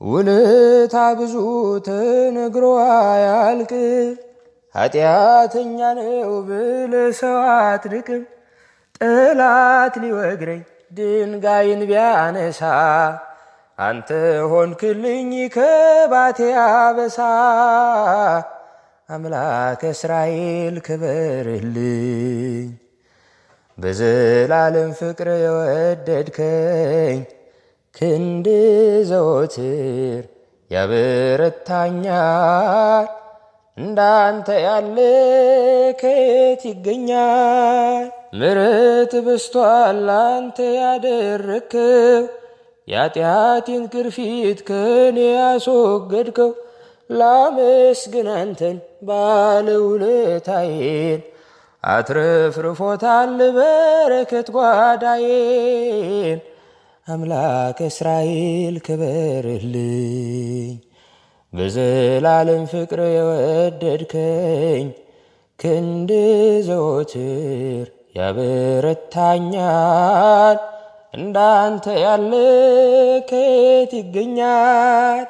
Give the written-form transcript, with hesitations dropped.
ውለታ ብዙ ተነግሮ አያልቅ ኃጢአተኛ ነው ብለህ ሰው አትንቅም። ጠላት ሊወግረኝ ድንጋይን ቢያነሳ አንተ ሆንክልኝ ከባቴ አበሳ። አምላከ እስራኤል ክበርልኝ በዘላለም ፍቅር የወደድከኝ ክንድ ዘወትር ያበረታኛል። እንዳንተ ያለ ከየት ይገኛል? ምሕረት በስቷል ላንተ ያደረግከው የኃጢአቴን ግርፊት ከኔ ያስወገድከው። ላመስግን አንተን ባለውለታዬን አትረፍርፎታል በረከት ጓዳዬን። አምላከ እስራኤል ክበርልኝ በዘላለም ፍቅር የወደድከኝ ክንድ ዘወትር ያበረታኛል። እንዳንተ ያለ ከየት ይገኛል?